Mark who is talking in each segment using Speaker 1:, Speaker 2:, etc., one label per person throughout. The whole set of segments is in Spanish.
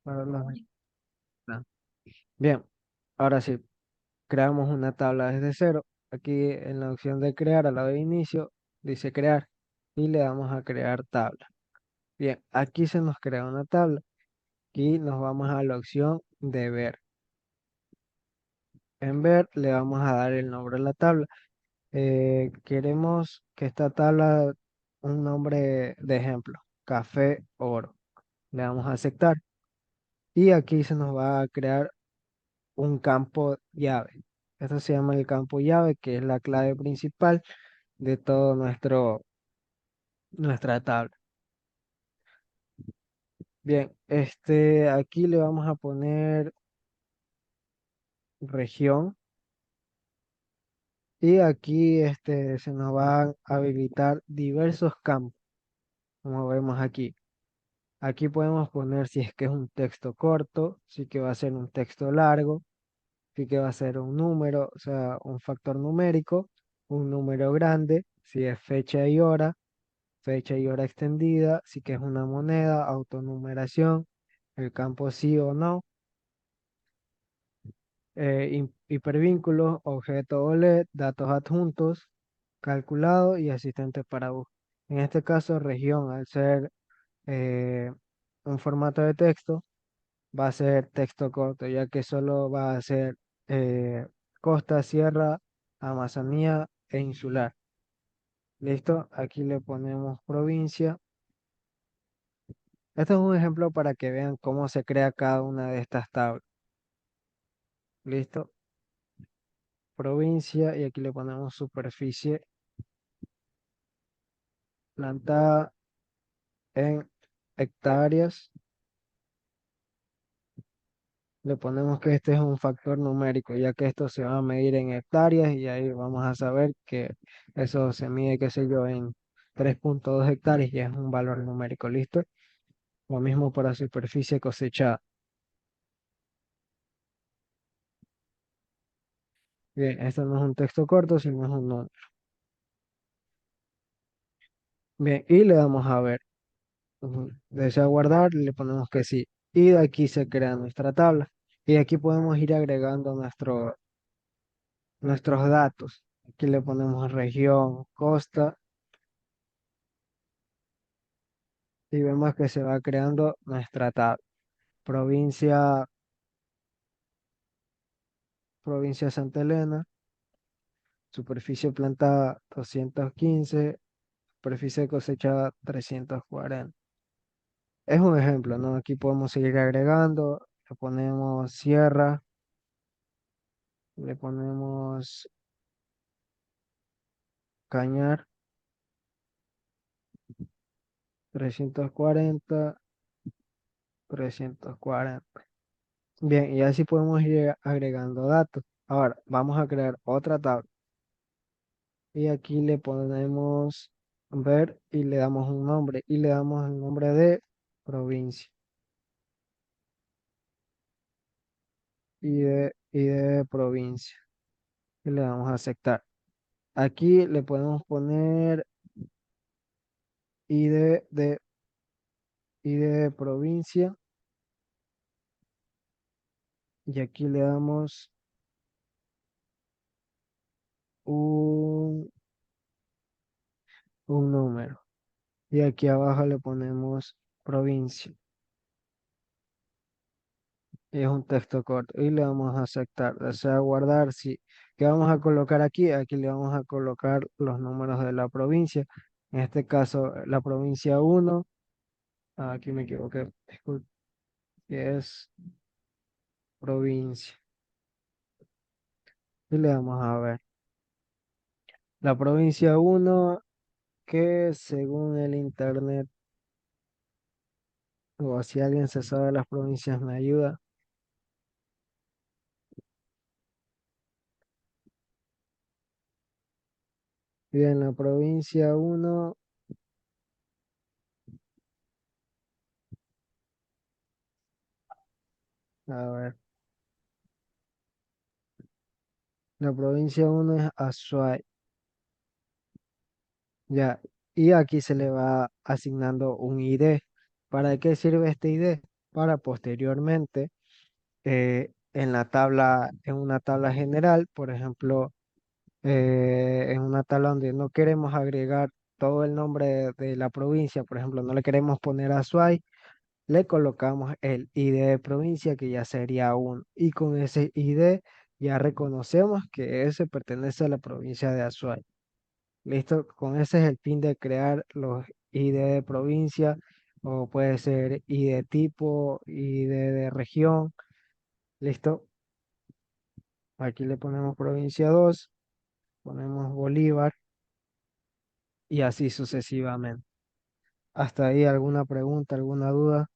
Speaker 1: para no. Bien, ahora sí, creamos una tabla desde cero. Aquí en la opción de crear, al lado de inicio, dice crear y le damos a crear tabla. Bien, aquí se nos crea una tabla. Aquí nos vamos a la opción de ver. En ver le vamos a dar el nombre de la tabla. Queremos que esta tabla, un nombre de ejemplo, café oro. Le damos a aceptar. Y aquí se nos va a crear un campo llave. Esto se llama el campo llave, que es la clave principal de todo nuestra tabla. Bien, aquí le vamos a poner región y aquí se nos van a habilitar diversos campos, como vemos aquí. Aquí podemos poner si es que es un texto corto, si que va a ser un texto largo, si que va a ser un número, o sea, un factor numérico, un número grande, si es fecha y hora extendida, si que es una moneda, autonumeración, el campo sí o no, hipervínculos, objeto OLED, datos adjuntos, calculado y asistente para bus. En este caso, región, al ser eh, un formato de texto, va a ser texto corto, ya que solo va a ser eh, costa, sierra, Amazonía e insular. ¿Listo? Aquí le ponemos provincia. Este es un ejemplo para que vean cómo se crea cada una de estas tablas. ¿Listo? Provincia y aquí le ponemos superficie plantada en hectáreas. Le ponemos que este es un factor numérico, ya que esto se va a medir en hectáreas y ahí vamos a saber que eso se mide, qué sé yo, en 3,2 hectáreas y es un valor numérico. ¿Listo? Lo mismo para superficie cosechada. Bien, esto no es un texto corto, sino es un número. Bien, y le damos a ver. Desea guardar, le ponemos que sí. Y de aquí se crea nuestra tabla. Y aquí podemos ir agregando nuestros datos. Aquí le ponemos región, costa, y vemos que se va creando nuestra tabla. Provincia, provincia Santa Elena, superficie plantada 215, superficie cosechada 340. Es un ejemplo, ¿no? Aquí podemos seguir agregando, le ponemos sierra, le ponemos cañar, 340, 340. Bien, y así podemos ir agregando datos. Ahora, vamos a crear otra tabla. Y aquí le ponemos ver y le damos un nombre. Y le damos el nombre de provincia. Y de provincia. Y le damos a aceptar. Aquí le podemos poner ID de provincia. Y aquí le damos un, un número. Y aquí abajo le ponemos provincia. Y es un texto corto. Y le vamos a aceptar. Desea guardar. Sí. ¿Qué vamos a colocar aquí? Aquí le vamos a colocar los números de la provincia. En este caso, la provincia uno. Aquí me equivoqué. Disculpe. Que es provincia. Y le vamos a ver. La provincia uno, que según el internet, o si alguien se sabe las provincias, me ayuda. Bien, la provincia uno. A ver. La provincia uno es Azuay. Ya, y aquí se le va asignando un ID. ¿Para qué sirve este ID? para posteriormente en una tabla general, por ejemplo, en una tabla donde no queremos agregar todo el nombre de la provincia, por ejemplo, no le queremos poner Azuay, le colocamos el ID de provincia que ya sería uno. Y con ese ID ya reconocemos que ese pertenece a la provincia de Azuay. Listo, con ese es el fin de crear los ID de provincia o puede ser ID tipo, ID de región. Listo, aquí le ponemos provincia 2, ponemos Bolívar y así sucesivamente. Hasta ahí alguna pregunta, alguna duda.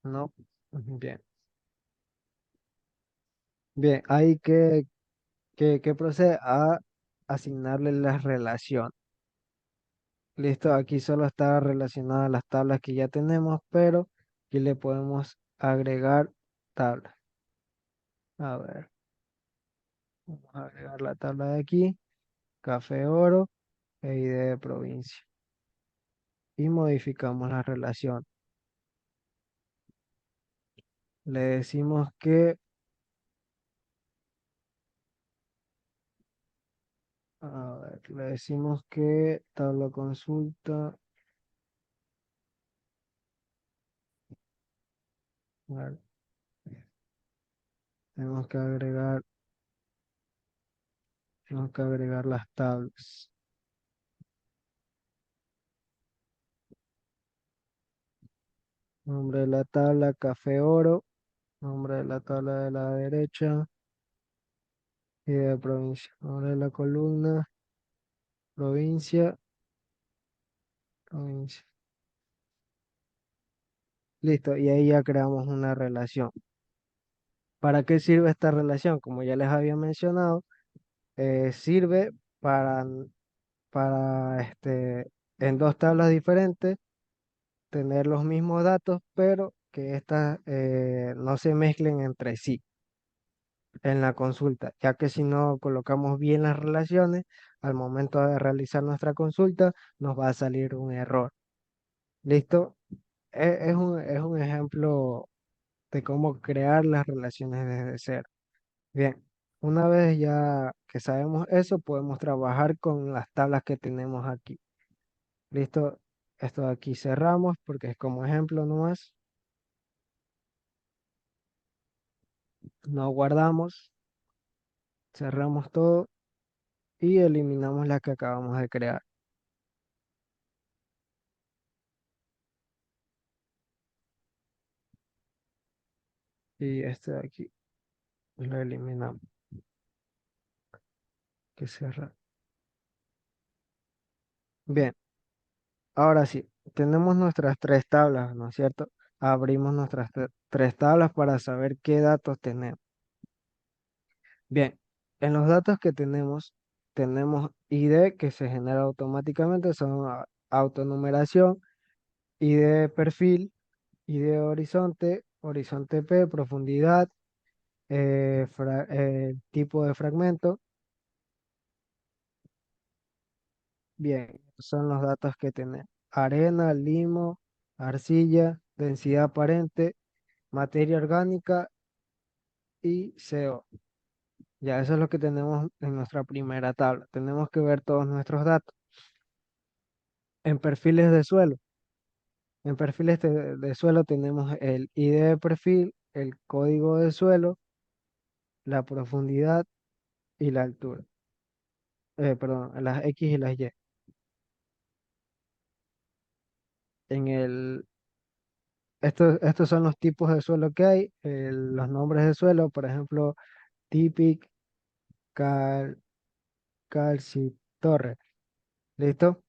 Speaker 1: No. Bien. Bien, hay que procede a asignarle la relación. Listo, aquí solo está relacionada las tablas que ya tenemos, pero aquí le podemos agregar tablas. A ver, vamos a agregar la tabla de aquí, café oro e ID de provincia. Y modificamos la relación. Le decimos que, a ver, le decimos que tabla consulta, a ver, tenemos que agregar, tenemos que agregar las tablas. Nombre de la tabla, café oro. Nombre de la tabla de la derecha y de provincia. Nombre de la columna, provincia, provincia. Listo, y ahí ya creamos una relación. ¿Para qué sirve esta relación? Como ya les había mencionado, sirve para, en dos tablas diferentes tener los mismos datos, pero que éstas no se mezclen entre sí en la consulta, ya que si no colocamos bien las relaciones, al momento de realizar nuestra consulta, nos va a salir un error. ¿Listo? Es un ejemplo de cómo crear las relaciones desde cero. Bien, una vez ya que sabemos eso, podemos trabajar con las tablas que tenemos aquí. ¿Listo? Esto de aquí cerramos porque es como ejemplo nomás. No guardamos, cerramos todo y eliminamos la que acabamos de crear. Y este de aquí lo eliminamos. Que cerrar. Bien, ahora sí, tenemos nuestras tres tablas, ¿no es cierto? Abrimos nuestras tres tablas para saber qué datos tenemos. Bien, en los datos que tenemos ID que se genera automáticamente, son autonumeración, ID perfil, ID horizonte, horizonte P, profundidad, tipo de fragmento. Bien, son los datos que tenemos. Arena, limo, arcilla, densidad aparente, materia orgánica y CO. Ya eso es lo que tenemos en nuestra primera tabla. Tenemos que ver todos nuestros datos. En perfiles de suelo. En perfiles de suelo tenemos el ID de perfil, el código de suelo, la profundidad y la altura. Perdón, las X y las Y. En el, estos son los tipos de suelo que hay. Los nombres de suelo, por ejemplo, Típic, Cal, Calcitorre. ¿Listo?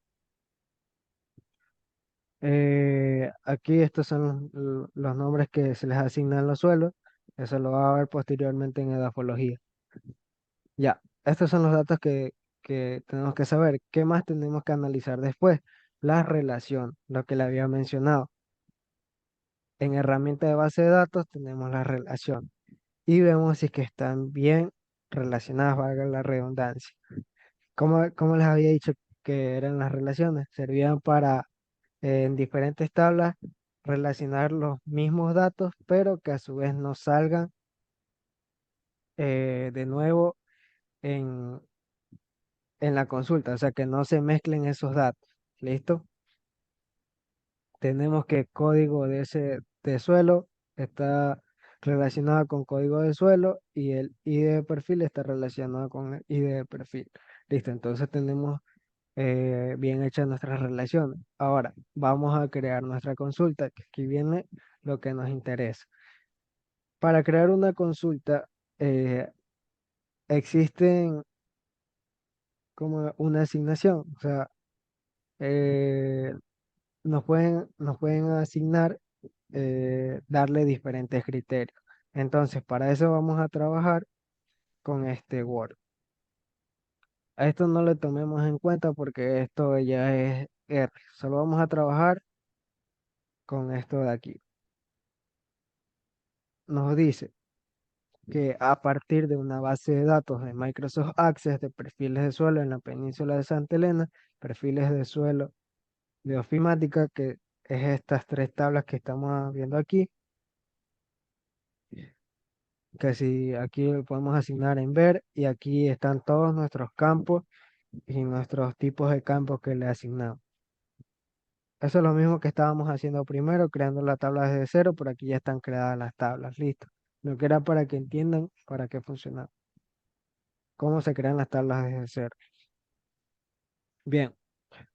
Speaker 1: Aquí estos son los nombres que se les asignan los suelos. Eso lo va a ver posteriormente en edafología. Ya, estos son los datos que tenemos que saber. ¿Qué más tenemos que analizar después? La relación, lo que le había mencionado. En herramienta de base de datos tenemos la relación y vemos si es que están bien relacionadas, valga la redundancia. ¿Cómo les había dicho que eran las relaciones? Servían para en diferentes tablas relacionar los mismos datos, pero que a su vez no salgan de nuevo en, en la consulta, o sea, que no se mezclen esos datos. ¿Listo? Tenemos que código de ese de suelo está relacionado con código de suelo y el ID de perfil está relacionado con el ID de perfil. Listo, entonces tenemos bien hechas nuestras relaciones. Ahora vamos a crear nuestra consulta, que aquí viene lo que nos interesa. Para crear una consulta eh, existen como una asignación, o sea, eh, nos pueden asignar, darle diferentes criterios. Entonces, para eso vamos a trabajar con este Word. A esto no le tomemos en cuenta porque esto ya es R. Solo vamos a trabajar con esto de aquí. Nos dice que a partir de una base de datos de Microsoft Access de perfiles de suelo en la península de Santa Elena, perfiles de suelo de ofimática, que es estas tres tablas que estamos viendo aquí, que si aquí lo podemos asignar en ver y aquí están todos nuestros campos y nuestros tipos de campos que le asignamos. Eso es lo mismo que estábamos haciendo primero, creando la tabla desde cero, pero aquí ya están creadas las tablas, listo. Lo que era para que entiendan para qué funciona, cómo se crean las tablas desde cero. Bien,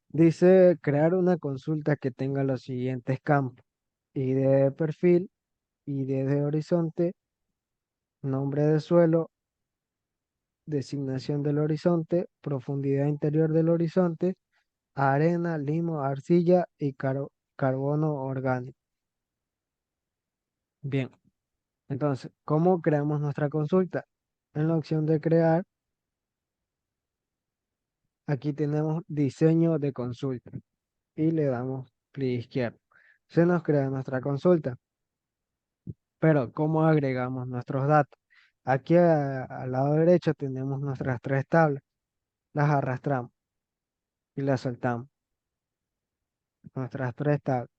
Speaker 1: dice crear una consulta que tenga los siguientes campos: ID de perfil, ID de horizonte, nombre de suelo, designación del horizonte, profundidad interior del horizonte, arena, limo, arcilla y carbono orgánico. Bien, entonces, ¿cómo creamos nuestra consulta? En la opción de crear, aquí tenemos diseño de consulta y le damos clic izquierdo. Se nos crea nuestra consulta, pero ¿cómo agregamos nuestros datos? Aquí al lado derecho tenemos nuestras tres tablas, las arrastramos y las soltamos, nuestras tres tablas.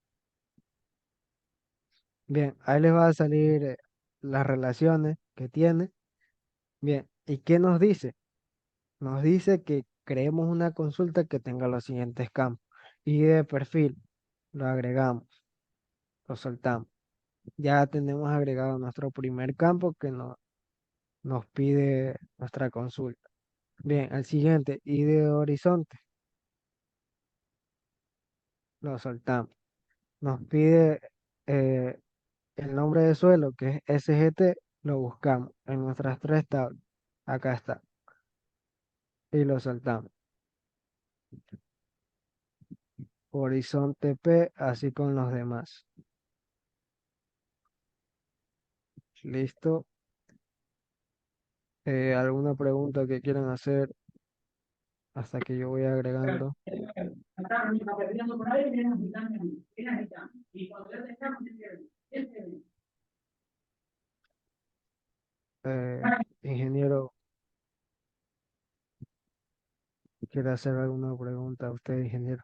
Speaker 1: Bien, ahí les va a salir las relaciones que tiene. Bien, ¿y qué nos dice? Nos dice que creemos una consulta que tenga los siguientes campos. ID de perfil, lo agregamos, lo soltamos. Ya tenemos agregado nuestro primer campo que nos pide nuestra consulta. Bien, el siguiente, ID de horizonte, lo soltamos. Nos pide eh, el nombre de suelo, que es SGT, lo buscamos en nuestras tres tablas. Acá está. Y lo soltamos. Horizonte P, así con los demás. Listo. ¿Alguna pregunta que quieran hacer hasta que yo voy agregando? Ingeniero, ¿quiere hacer alguna pregunta a usted, ingeniero?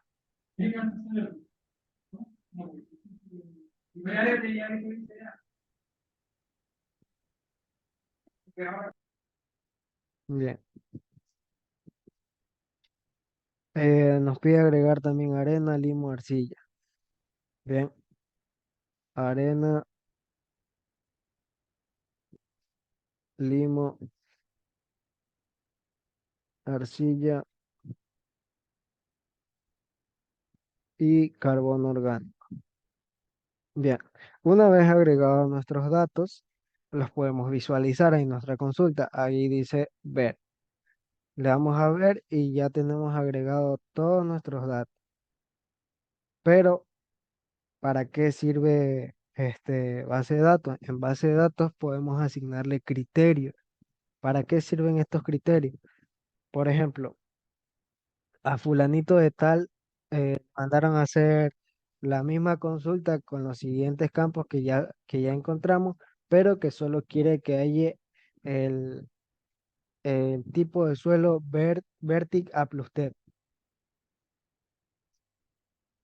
Speaker 1: Bien. Nos pide agregar también arena, limo, arcilla. Bien. Arena, limo, arcilla y carbono orgánico. Bien. Una vez agregados nuestros datos, los podemos visualizar en nuestra consulta. Ahí dice ver. Le damos a ver y ya tenemos agregado todos nuestros datos. Pero, ¿para qué sirve este base de datos? En base de datos podemos asignarle criterios. ¿Para qué sirven estos criterios? Por ejemplo, a fulanito de tal mandaron a hacer la misma consulta con los siguientes campos que ya encontramos, pero que solo quiere que haya el tipo de suelo Vertic A plus T.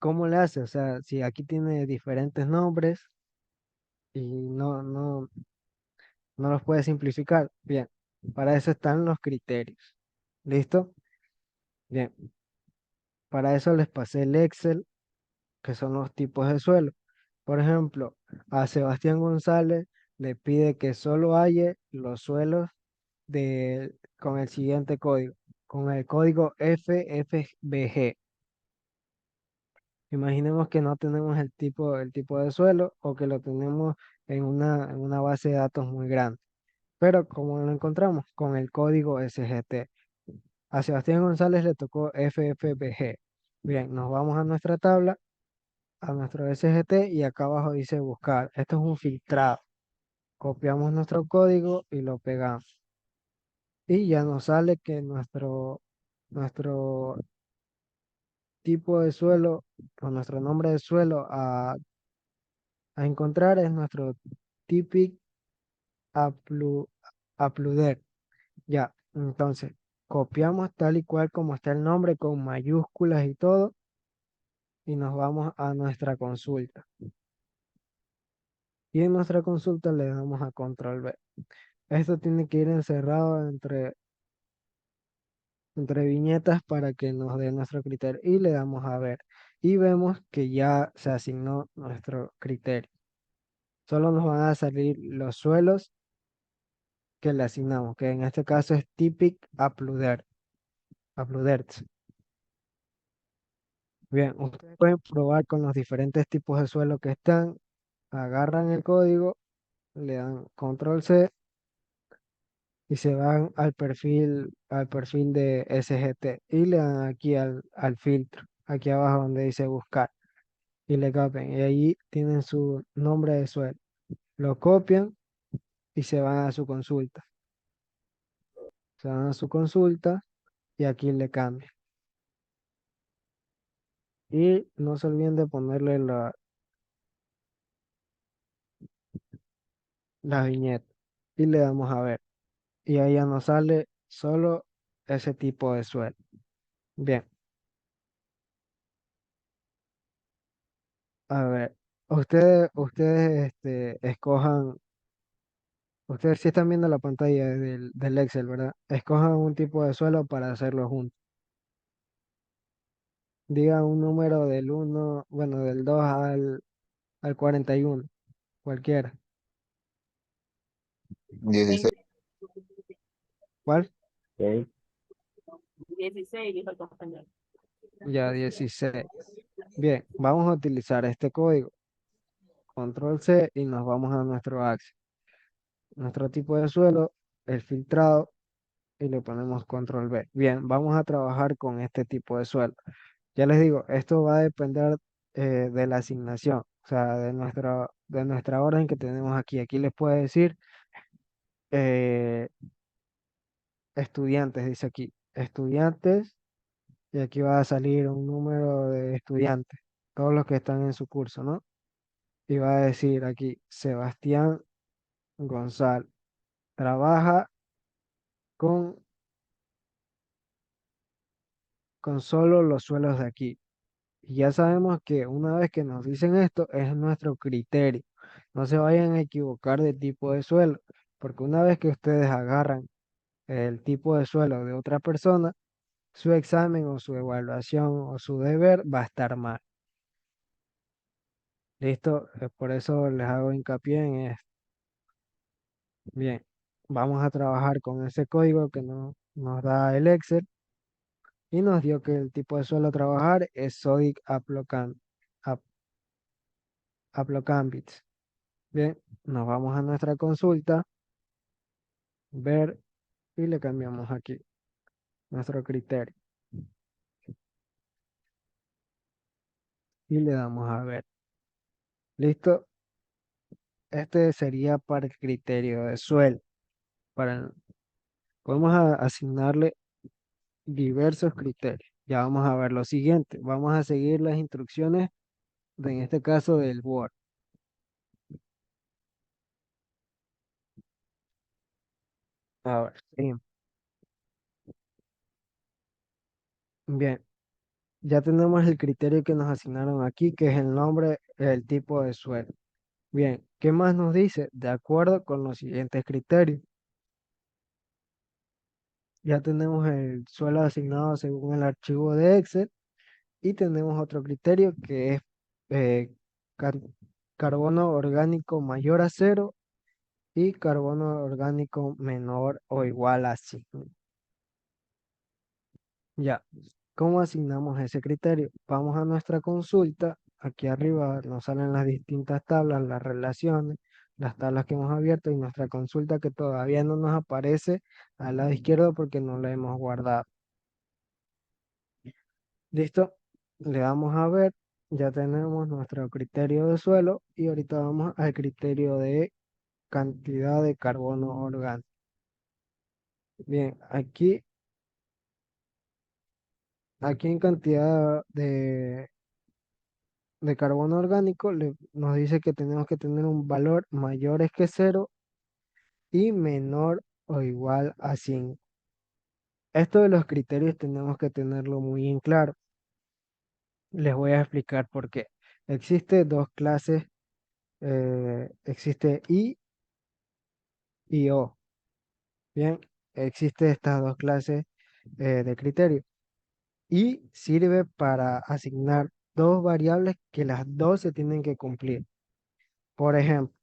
Speaker 1: ¿Cómo le hace? O sea, si aquí tiene diferentes nombres y no los puede simplificar. Bien, para eso están los criterios. ¿Listo? Bien, para eso les pasé el Excel, que son los tipos de suelo. Por ejemplo, a Sebastián González le pide que solo halle los suelos con el siguiente código, con el código FFBG. Imaginemos que no tenemos el tipo de suelo o que lo tenemos en una base de datos muy grande. Pero como lo encontramos con el código SGT. A Sebastián González le tocó FFBG. Bien, nos vamos a nuestra tabla, a nuestro SGT y acá abajo dice buscar. Esto es un filtrado. Copiamos nuestro código y lo pegamos. Y ya nos sale que nuestro tipo de suelo o nuestro nombre de suelo a encontrar es nuestro Typic Aplu- Appluder. Ya, entonces copiamos tal y cual como está el nombre con mayúsculas y todo y nos vamos a nuestra consulta. Y en nuestra consulta le damos a control V. Esto tiene que ir encerrado entre viñetas para que nos dé nuestro criterio y le damos a ver. Y vemos que ya se asignó nuestro criterio. Solo nos van a salir los suelos que le asignamos, que en este caso es Typic Appludert. Bien, ustedes pueden probar con los diferentes tipos de suelo que están, agarran el código, le dan control C y se van al perfil de SGT y le dan aquí al filtro, aquí abajo donde dice buscar y le copian y ahí tienen su nombre de suelo. Lo copian y se van a su consulta. Se van a su consulta y aquí le cambian. Y no se olviden de ponerle la viñeta y le damos a ver. Y ahí ya nos sale solo ese tipo de suelo. Bien, a ver, escojan, ustedes sí están viendo la pantalla del Excel, ¿verdad? Escojan un tipo de suelo para hacerlo juntos. Digan un número del uno, bueno, del 2 al 41, cualquiera.
Speaker 2: 16.
Speaker 1: ¿Cuál?
Speaker 2: Ok.
Speaker 3: 16 dijo el compañero.
Speaker 1: Ya 16. Bien, vamos a utilizar este código, control C, y nos vamos a nuestro Axis. Nuestro tipo de suelo, el filtrado, y le ponemos control V. Bien, vamos a trabajar con este tipo de suelo. Ya les digo, esto va a depender de la asignación, o sea, de nuestra orden que tenemos aquí. Aquí les puede decir eh, estudiantes, dice aquí, estudiantes, y aquí va a salir un número de estudiantes, todos los que están en su curso, ¿no? Y va a decir aquí, Sebastián González, trabaja con, con solo los suelos de aquí. Y ya sabemos que una vez que nos dicen esto, es nuestro criterio. No se vayan a equivocar de tipo de suelo, porque una vez que ustedes agarran el tipo de suelo de otra persona, su examen o su evaluación o su deber va a estar mal. ¿Listo? Por eso les hago hincapié en esto. Bien, vamos a trabajar con ese código que nos da el Excel y nos dio que el tipo de suelo a trabajar es Sodic Haplocambits. Bien, nos vamos a nuestra consulta, ver y le cambiamos aquí nuestro criterio y le damos a ver. ¿Listo? Este sería para el criterio de suelo. Para, podemos asignarle diversos criterios. Ya vamos a ver lo siguiente. Vamos a seguir las instrucciones en este caso del Word. A ver, sí. Bien, ya tenemos el criterio que nos asignaron aquí, que es el nombre, el tipo de suelo. Bien, ¿qué más nos dice? De acuerdo con los siguientes criterios. Ya tenemos el suelo asignado según el archivo de Excel y tenemos otro criterio que es eh, car- carbono orgánico mayor a cero y carbono orgánico menor o igual a 5. Ya, ¿cómo asignamos ese criterio? Vamos a nuestra consulta. Aquí arriba nos salen las distintas tablas, las relaciones, las tablas que hemos abierto y nuestra consulta que todavía no nos aparece al lado izquierdo porque no la hemos guardado. ¿Listo? Le damos a ver. Ya tenemos nuestro criterio de suelo y ahorita vamos al criterio de cantidad de carbono orgánico. Bien, aquí en cantidad de carbono orgánico nos dice que tenemos que tener un valor mayor que cero y menor o igual a 5. Esto de los criterios tenemos que tenerlo muy en claro. Les voy a explicar por qué. Existe dos clases, existe I y O. Bien, existe estas dos clases de criterios y sirve para asignar dos variables que las dos se tienen que cumplir. Por ejemplo,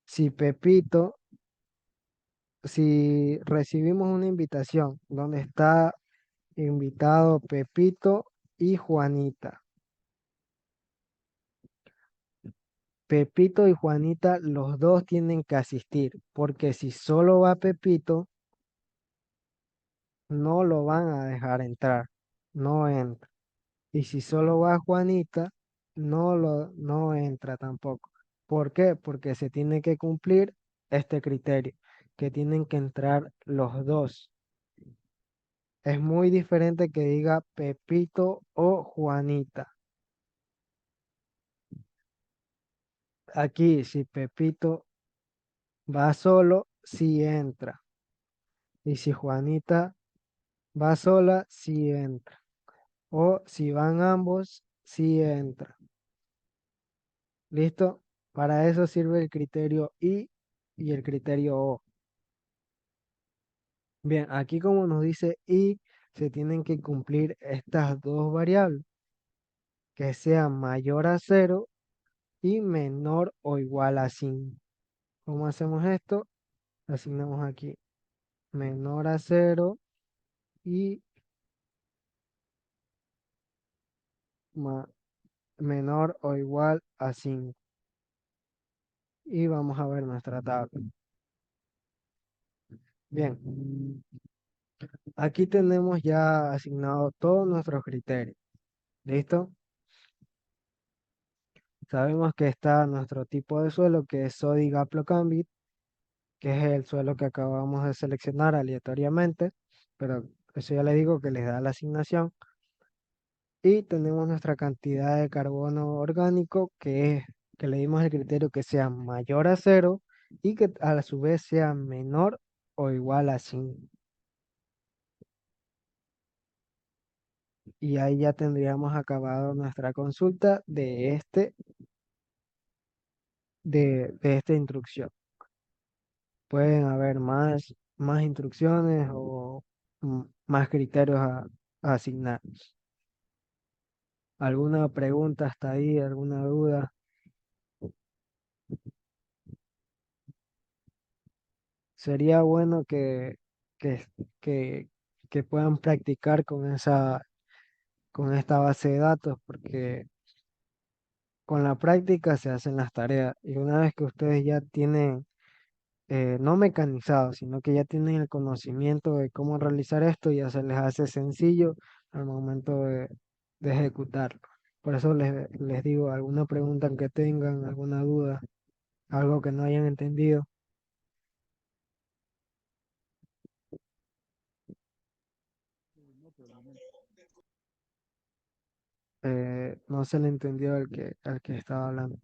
Speaker 1: si Pepito si recibimos una invitación donde está invitado Pepito y Juanita. Pepito y Juanita, los dos tienen que asistir, porque si solo va Pepito, no lo van a dejar entrar, no entra. Y si solo va Juanita, no entra tampoco. ¿Por qué? Porque se tiene que cumplir este criterio, que tienen que entrar los dos. Es muy diferente que diga Pepito o Juanita. Aquí, si Pepito va solo, sí entra. Y si Juanita va sola, sí entra. O si van ambos, sí entra. ¿Listo? Para eso sirve el criterio I y el criterio O. Bien, aquí como nos dice I, se tienen que cumplir estas dos variables, que sean mayor a cero y menor o igual a 5. ¿Cómo hacemos esto? Asignamos aquí menor a cero y ma- menor o igual a 5. Y vamos a ver nuestra tabla. Bien, aquí tenemos ya asignado todos nuestros criterios. ¿Listo? Sabemos que está nuestro tipo de suelo, que es Sodi Gaplocambit, que es el suelo que acabamos de seleccionar aleatoriamente, pero eso ya le digo que les da la asignación. Y tenemos nuestra cantidad de carbono orgánico, que le dimos el criterio que sea mayor a cero y que a su vez sea menor o igual a 5. Y ahí ya tendríamos acabado nuestra consulta de esta instrucción. Pueden haber más instrucciones o más criterios a asignar. ¿Alguna pregunta hasta ahí? ¿Alguna duda? Sería bueno que, que, que puedan practicar con esta base de datos, porque con la práctica se hacen las tareas. Y una vez que ustedes ya tienen, no mecanizado, sino que ya tienen el conocimiento de cómo realizar esto, ya se les hace sencillo al momento de ejecutarlo. Por eso les digo, alguna pregunta que tengan, alguna duda, algo que no hayan entendido. No se le entendió al que estaba hablando.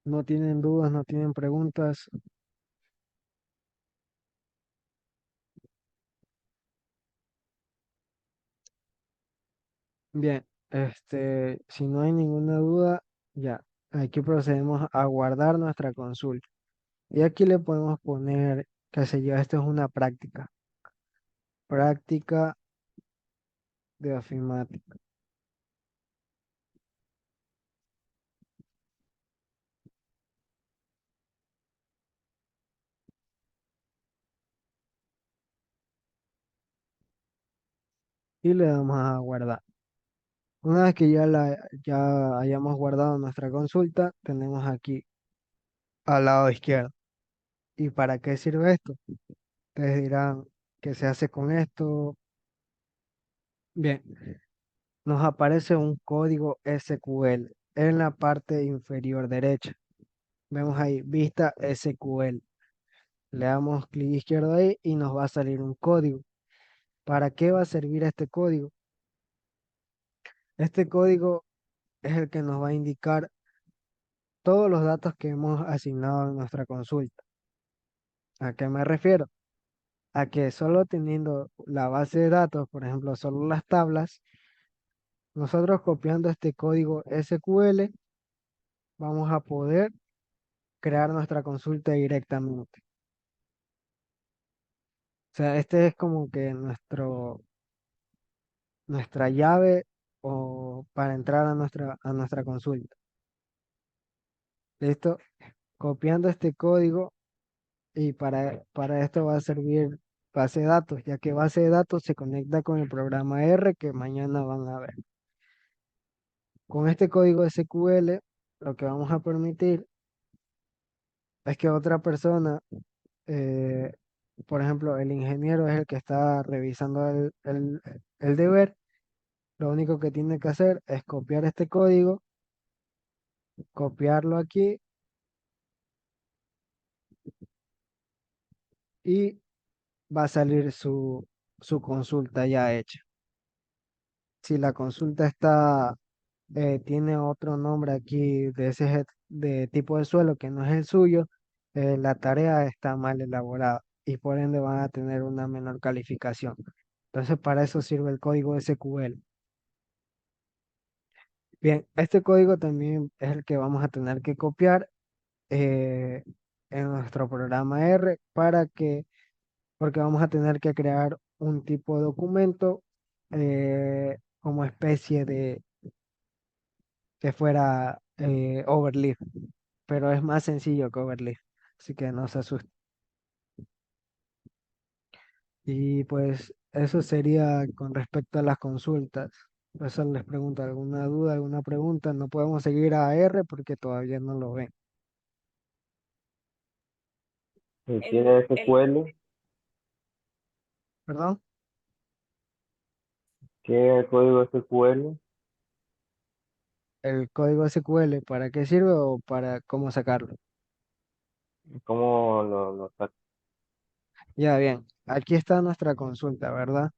Speaker 1: No tienen dudas, no tienen preguntas. Bien, si no hay ninguna duda, ya, aquí procedemos a guardar nuestra consulta. Y aquí le podemos poner, qué sé yo, esto es una práctica, práctica de ofimática. Y le damos a guardar. Una vez que ya hayamos guardado nuestra consulta, tenemos aquí al lado izquierdo. ¿Y para qué sirve esto? Ustedes dirán, ¿qué se hace con esto? Bien, nos aparece un código SQL en la parte inferior derecha. Vemos ahí, vista SQL. Le damos clic izquierdo ahí y nos va a salir un código. ¿Para qué va a servir este código? Este código es el que nos va a indicar todos los datos que hemos asignado en nuestra consulta. ¿A qué me refiero? A que solo teniendo la base de datos, por ejemplo, solo las tablas, nosotros copiando este código SQL vamos a poder crear nuestra consulta directamente. O sea, este es como que nuestra llave o para entrar a nuestra consulta. ¿Listo? Copiando este código y para esto va a servir base de datos, ya que base de datos se conecta con el programa R que mañana van a ver. Con este código SQL, lo que vamos a permitir es que otra persona, eh, por ejemplo, el ingeniero es el que está revisando el deber, lo único que tiene que hacer es copiar este código, copiarlo aquí y va a salir su consulta ya hecha. Si la consulta tiene otro nombre aquí de tipo de suelo que no es el suyo, la tarea está mal elaborada y por ende van a tener una menor calificación. Entonces, para eso sirve el código SQL. Bien, este código también es el que vamos a tener que copiar eh, en nuestro programa R porque vamos a tener que crear un tipo de documento como especie de que fuera Overleaf, pero es más sencillo que Overleaf, así que no se asusten. Y pues eso sería con respecto a las consultas. Por eso les pregunto alguna duda, alguna pregunta. No podemos seguir a R porque todavía no lo ven.
Speaker 2: Tiene
Speaker 3: El,
Speaker 2: SQL,
Speaker 1: ¿Perdón?
Speaker 2: tiene el código SQL,
Speaker 1: El código SQL, ¿para qué sirve o para cómo sacarlo?
Speaker 2: ¿cómo lo saca?
Speaker 1: Ya bien, aquí está nuestra consulta, ¿verdad?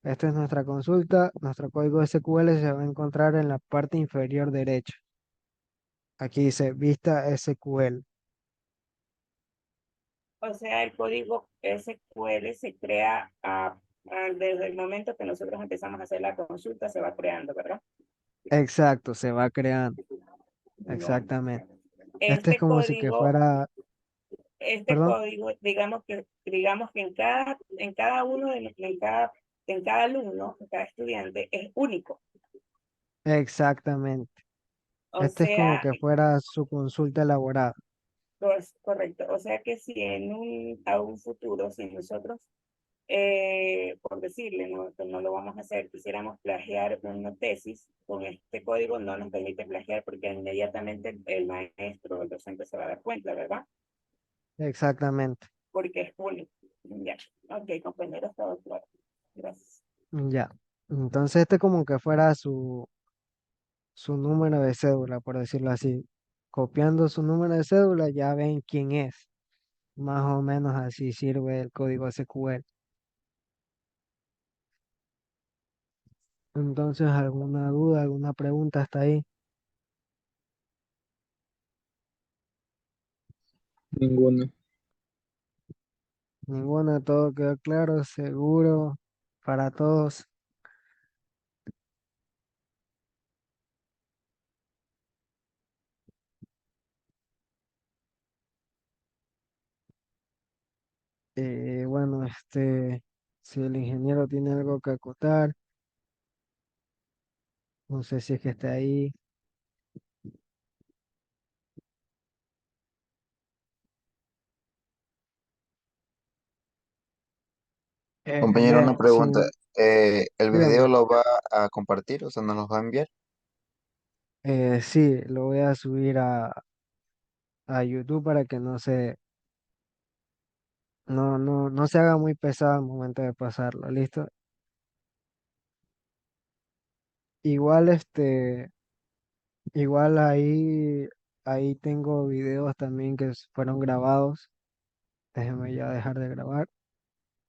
Speaker 1: Esta es nuestra consulta. Nuestro código SQL se va a encontrar en la parte inferior derecha. Aquí dice vista SQL.
Speaker 3: o sea, el código SQL se crea desde el momento que nosotros empezamos a hacer la consulta, se va creando, ¿verdad?
Speaker 1: Exacto, se va creando.
Speaker 3: Ya.
Speaker 1: Exactamente. Este es
Speaker 3: Este
Speaker 1: como si que
Speaker 3: código,
Speaker 1: fuera,
Speaker 3: este
Speaker 1: perdón.
Speaker 3: código, digamos que en cada uno en cada alumno, en cada estudiante, es único.
Speaker 1: Exactamente.
Speaker 3: O
Speaker 1: Este es como
Speaker 3: sea,
Speaker 1: que fuera su consulta elaborada.
Speaker 3: pues, correcto. O sea que si a un futuro, si nosotros, por decirle, no, que no lo vamos a hacer, quisiéramos plagiar una tesis, con este código no nos permite plagiar porque inmediatamente el maestro o el docente se va a dar cuenta, ¿verdad?
Speaker 1: Exactamente.
Speaker 3: Porque es único. Ya. Ok, compañeros, todo claro. Gracias.
Speaker 1: Ya. Entonces este como que fuera su número de cédula, por decirlo así. Copiando su número de cédula ya ven quién es. Más o menos así sirve el código SQL. Entonces, ¿alguna duda, alguna pregunta hasta ahí?
Speaker 4: Ninguna.
Speaker 1: Ninguna, todo quedó claro, seguro para todos. Bueno, si el ingeniero tiene algo que acotar, no sé si es que está ahí.
Speaker 4: Compañero, una
Speaker 1: Bien,
Speaker 4: pregunta.
Speaker 1: sí,
Speaker 4: ¿El video
Speaker 1: dígame.
Speaker 4: lo va a compartir? O sea, ¿nos lo va a enviar?
Speaker 1: Sí, lo voy a subir a YouTube para que no se haga muy pesado al momento de pasarlo, ¿listo? Igual igual ahí tengo videos también que fueron grabados. Déjeme ya dejar de grabar.